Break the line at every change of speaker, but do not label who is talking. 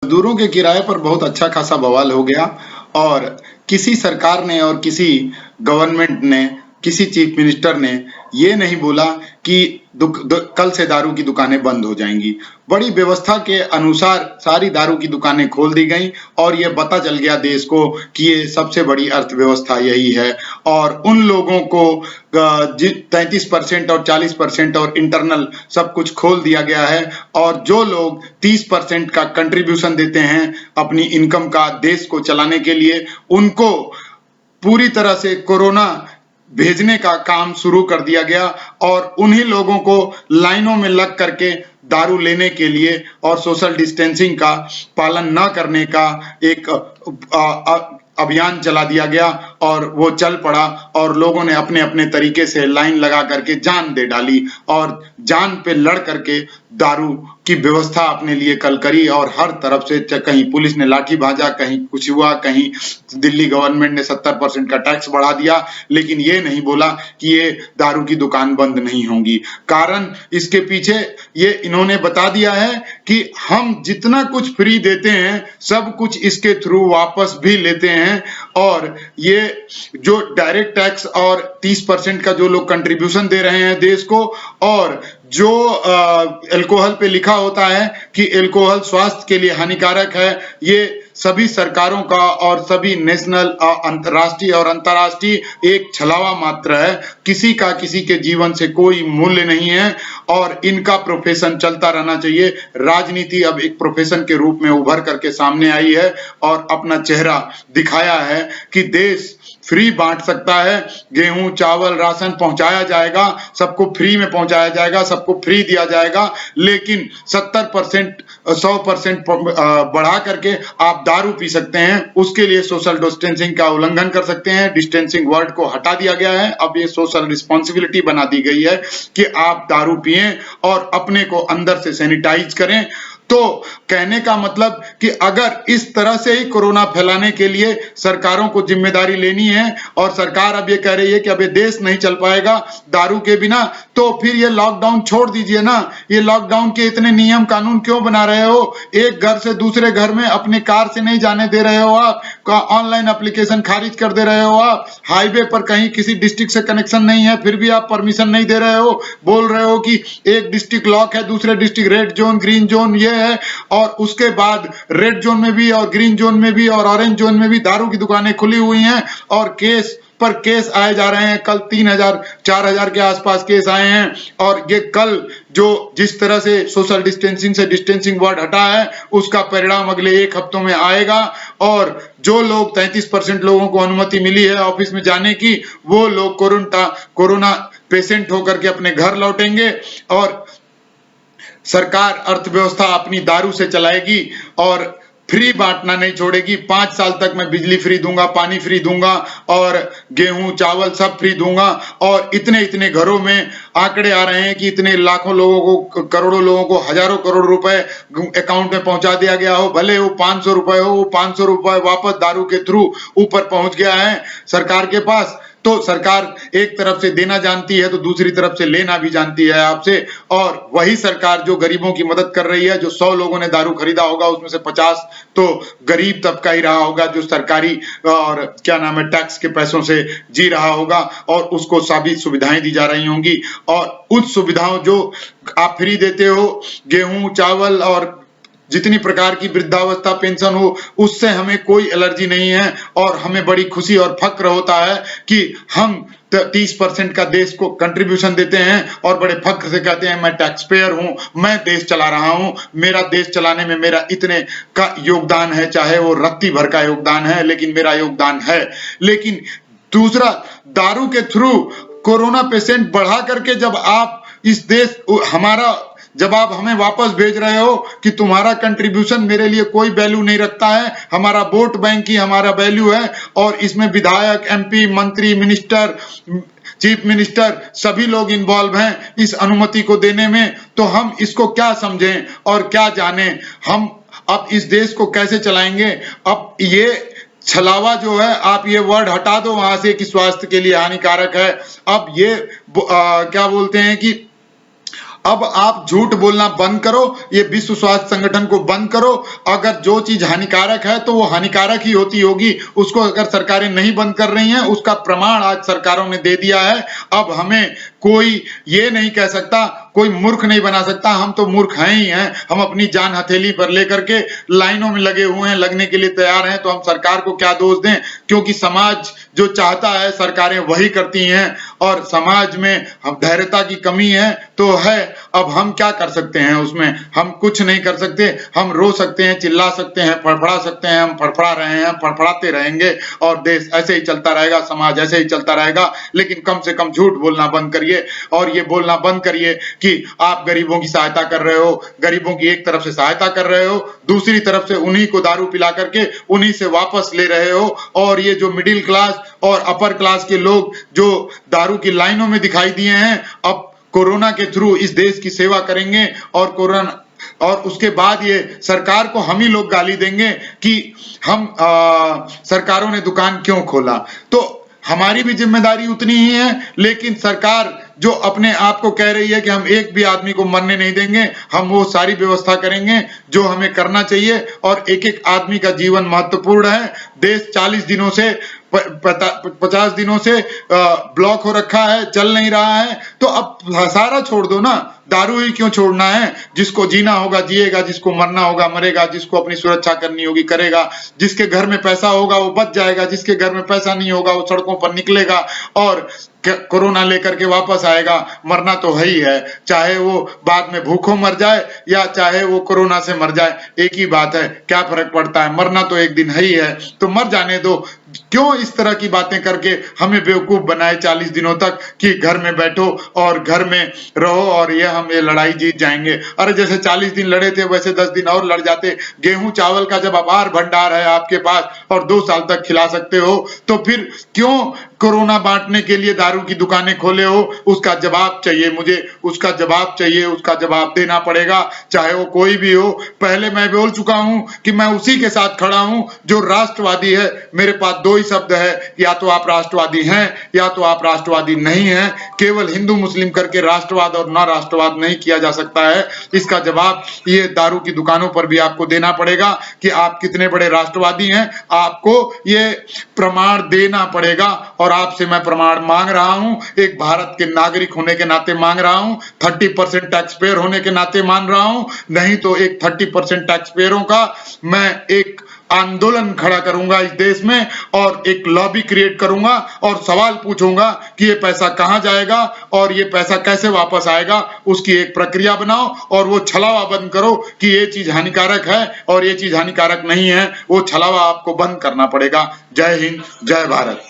मजदूरों के किराए पर बहुत अच्छा खासा बवाल हो गया और किसी सरकार ने और किसी गवर्नमेंट ने, किसी चीफ मिनिस्टर ने ये नहीं बोला कि कल से दारू की दुकानें बंद हो जाएंगी। बड़ी व्यवस्था के अनुसार सारी दारू की दुकानें खोल दी गई और ये पता चल गया देश को कि ये सबसे बड़ी अर्थव्यवस्था यही है। और उन लोगों को 33% और 40% और इंटरनल सब कुछ खोल दिया गया है और जो लोग 30% का कंट्रीब्यूशन देते हैं अपनी इनकम का देश को चलाने के लिए, उनको पूरी तरह से कोरोना भेजने का काम शुरू कर दिया गया और उन्हीं लोगों को लाइनों में लग करके दारू लेने के लिए और सोशल डिस्टेंसिंग का पालन न करने का एक अभियान चला दिया गया और वो चल पड़ा और लोगों ने अपने अपने तरीके से लाइन लगा करके जान दे डाली और जान पे लड़ करके दारू की व्यवस्था अपने लिए कल करी। और हर तरफ से कहीं पुलिस ने लाठी भाजा, कहीं कुछ हुआ, कहीं दिल्ली गवर्नमेंट ने 70% का टैक्स बढ़ा दिया, लेकिन ये नहीं बोला कि ये दारू की दुकान बंद नहीं होंगी। कारण इसके पीछे ये इन्होंने बता दिया है कि हम जितना कुछ फ्री देते हैं सब कुछ इसके थ्रू वापस भी लेते हैं और ये जो डायरेक्ट टैक्स और 30% का जो लोग कंट्रीब्यूशन दे रहे हैं देश को, और जो अल्कोहल पे लिखा होता है कि अल्कोहल स्वास्थ्य के लिए हानिकारक है, ये सभी सरकारों का और सभी नेशनल, अंतर्राष्ट्रीय और अंतर्राष्ट्रीय एक छलावा मात्र है। किसी का किसी के जीवन से कोई मूल्य नहीं है और इनका प्रोफेशन चलता रहना चाहिए। राजनीति अब एक प्रोफेशन के रूप में उभर करके सामने आई है और अपना चेहरा दिखाया है कि देश फ्री बांट सकता है, गेहूं चावल राशन पहुंचाया जाएगा, सबको फ्री में पहुंचाया जाएगा, सबको फ्री दिया जाएगा, लेकिन 70% 100% बढ़ा करके आप दारू पी सकते हैं। उसके लिए सोशल डिस्टेंसिंग का उल्लंघन कर सकते हैं। डिस्टेंसिंग वर्ड को हटा दिया गया है, अब ये सोशल रिस्पॉन्सिबिलिटी बना दी गई है कि आप दारू पिएं और अपने को अंदर से सैनिटाइज करें। तो कहने का मतलब कि अगर इस तरह से ही कोरोना फैलाने के लिए सरकारों को जिम्मेदारी लेनी है और सरकार अब ये कह रही है कि अब ये देश नहीं चल पाएगा दारू के बिना, तो फिर ये लॉकडाउन छोड़ दीजिए ना। ये लॉकडाउन के इतने नियम कानून क्यों बना रहे हो? एक घर से दूसरे घर में अपने कार से नहीं जाने दे रहे हो आप, ऑनलाइन एप्लीकेशन खारिज कर दे रहे हो आप, हाईवे पर कहीं किसी डिस्ट्रिक्ट से कनेक्शन नहीं है फिर भी आप परमिशन नहीं दे रहे हो, बोल रहे हो कि एक डिस्ट्रिक्ट लॉक है, दूसरे district red zone green zone ये है, और उसके बाद रेड जोन में भी और ग्रीन जोन में भी और ऑरेंज जोन में भी दारू की दुकानें खुली हुई हैं और केस पर केस आए जा रहे हैं। कल 3000 4000 के आसपास केस आए हैं और ये कल जो जिस तरह से सोशल डिस्टेंसिंग से डिस्टेंसिंग वर्ड हटा है उसका परिणाम अगले 1 हफ्तों में आएगा और जो लोग 33% लोगों को अनुमति मिली है ऑफिस में जाने की, वो लोग कोरोना पेशेंट होकर के अपने घर लौटेंगे और सरकार अर्थव्यवस्था अपनी दारू से चलाएगी और फ्री बांटना नहीं छोड़ेगी। 5 साल तक मैं बिजली फ्री दूंगा, पानी फ्री दूंगा और गेहूं चावल सब फ्री दूंगा। और इतने इतने घरों में आंकड़े आ रहे हैं कि इतने लाखों लोगों को, करोड़ों लोगों को हजारों करोड़ रुपए अकाउंट में पहुंचा दिया गया हो, भले वो 500 रुपए हो, वो 500 रुपए वापस दारू के थ्रू ऊपर पहुंच गया है सरकार के पास। तो सरकार एक तरफ से देना जानती है तो दूसरी तरफ से लेना भी जानती है आपसे, और वही सरकार जो गरीबों की मदद कर रही है। जो 100 लोगों ने दारू खरीदा होगा उसमें से 50 तो गरीब तबका ही रहा होगा जो सरकारी और क्या नाम है टैक्स के पैसों से जी रहा होगा और उसको सभी सुविधाएं दी जा रही होंगी। और उस सुविधाओं जो आप फ्री देते हो, गेहूं चावल और जितनी प्रकार की वृद्धावस्था पेंशन हो, उससे हमें कोई एलर्जी नहीं है और हमें बड़ी खुशी और फक्र होता है कि हम 30% का देश को कंट्रीब्यूशन देते हैं और बड़े फक्र से कहते हैं मैं टैक्स पेयर हूं, मैं देश चला रहा हूं, मेरा देश चलाने में मेरा इतने का योगदान है, चाहे वो रत्ती भर का योगदान है लेकिन मेरा योगदान है। लेकिन दूसरा, दारू के थ्रू कोरोना पेशेंट बढ़ा करके जब आप इस देश जब आप हमें वापस भेज रहे हो कि तुम्हारा कंट्रीब्यूशन मेरे लिए कोई वैल्यू नहीं रखता है, हमारा वोट बैंक ही हमारा वैल्यू है और इसमें विधायक, एमपी, मंत्री, मिनिस्टर, चीफ मिनिस्टर सभी लोग इन्वॉल्व हैं इस अनुमति को देने में, तो हम इसको क्या समझें और क्या जानें? हम अब इस देश को कैसे चलाएंगे? अब ये छलावा जो है, आप ये वर्ड हटा दो वहां से कि स्वास्थ्य के लिए हानिकारक है। अब ये क्या बोलते हैं कि अब आप झूठ बोलना बंद करो, ये विश्व स्वास्थ्य संगठन को बंद करो। अगर जो चीज हानिकारक है तो वो हानिकारक ही होगी, उसको अगर सरकारें नहीं बंद कर रही हैं, उसका प्रमाण आज सरकारों ने दे दिया है। अब हमें कोई ये नहीं कह सकता, कोई मूर्ख नहीं बना सकता, हम तो मूर्ख हैं ही हैं। हम अपनी जान हथेली पर लेकर के लाइनों में लगे हुए हैं, लगने के लिए तैयार हैं, तो हम सरकार को क्या दोष दें? क्योंकि समाज जो चाहता है सरकारें वही करती हैं, और समाज में हम धैर्यता की कमी है तो है। अब हम क्या कर सकते हैं उसमें? हम कुछ नहीं कर सकते। हम रो सकते हैं, चिल्ला सकते हैं, फड़फड़ा सकते हैं। हम फड़फड़ा रहे हैं, हम फड़फड़ाते रहेंगे, और देश ऐसे ही चलता रहेगा, समाज ऐसे ही चलता रहेगा। लेकिन कम से कम झूठ बोलना बंद करिए, और ये बोलना बंद करिए कि आप गरीबों की सहायता कर रहे हो। गरीबों की एक तरफ से सहायता कर रहे हो, दूसरी तरफ से उन्हीं को दारू पिला करके उन्हीं से वापस ले रहे हो। और ये जो मिडिल क्लास और अपर क्लास के लोग जो दारू की लाइनों में दिखाई दिए हैं, अब कोरोना के थ्रू इस देश की सेवा करेंगे, और कोरोना और उसके बाद ये सरकार को हम ही लोग गाली देंगे कि हम सरकारों ने दुकान क्यों खोला। तो हमारी भी जिम्मेदारी उतनी ही है, लेकिन सरकार जो अपने आप को कह रही है कि हम एक भी आदमी को मरने नहीं देंगे, हम वो सारी व्यवस्था करेंगे जो हमें करना चाहिए। और एक एक आदमी का जीवन महत्वपूर्ण है। देश 40 दिनों से 50 दिनों से ब्लॉक हो रखा है, चल नहीं रहा है। तो अब सारा छोड़ दो ना, दारू ही क्यों छोड़ना है? जिसको जीना होगा जिएगा, जिसको मरना होगा मरेगा, जिसको अपनी सुरक्षा करनी होगी करेगा, जिसके घर में पैसा होगा वो बच जाएगा, जिसके घर में पैसा नहीं होगा वो सड़कों पर निकलेगा और कोरोना लेकर के वापस आएगा। मरना तो है ही है, चाहे वो बाद में भूखों मर जाए या चाहे वो कोरोना से मर जाए, एक ही बात है। क्या फर्क पड़ता है? मरना तो एक दिन है ही है, तो मर जाने दो। क्यों इस तरह की बातें करके हमें बेवकूफ बनाए 40 दिनों तक कि घर में बैठो और घर में रहो और हम ये लड़ाई जीत जाएंगे। अरे जैसे 40 दिन लड़े थे वैसे 10 दिन और लड़ जाते। गेहूं चावल का जब अपार भंडार है आपके पास और 2 साल तक खिला सकते हो, तो फिर क्यों कोरोना बांटने के लिए दारू की दुकानें खोले हो? उसका जवाब चाहिए मुझे, उसका जवाब चाहिए, उसका जवाब देना पड़ेगा, चाहे वो कोई भी हो। पहले मैं बोल चुका हूं कि मैं उसी के साथ खड़ा हूं जो राष्ट्रवादी है। मेरे पास 2 ही शब्द है, या तो आप राष्ट्रवादी हैं या तो आप राष्ट्रवादी नहीं हैं। केवल हिंदू मुस्लिम करके राष्ट्रवाद और न राष्ट्रवाद नहीं किया जा सकता है। इसका जवाब ये दारू की दुकानों पर भी आपको देना पड़ेगा कि आप कितने बड़े राष्ट्रवादी हैं। आपको ये प्रमाण देना पड़ेगा, और आपसे मैं प्रमाण मांग रहा हूं, एक भारत के नागरिक होने के नाते मांग रहा हूं, 30% टैक्स पेयर होने के नाते मान रहा हूं। नहीं तो एक 30% टैक्स पेयरों का मैं एक आंदोलन खड़ा करूंगा इस देश में, और एक लॉबी क्रिएट करूंगा और सवाल पूछूंगा कि ये पैसा कहां जाएगा और ये पैसा कैसे वापस आएगा। उसकी एक प्रक्रिया बनाओ और वो छलावा बंद करो कि ये चीज हानिकारक है और ये चीज हानिकारक नहीं है। वो छलावा आपको बंद करना पड़ेगा। जय हिंद, जय भारत।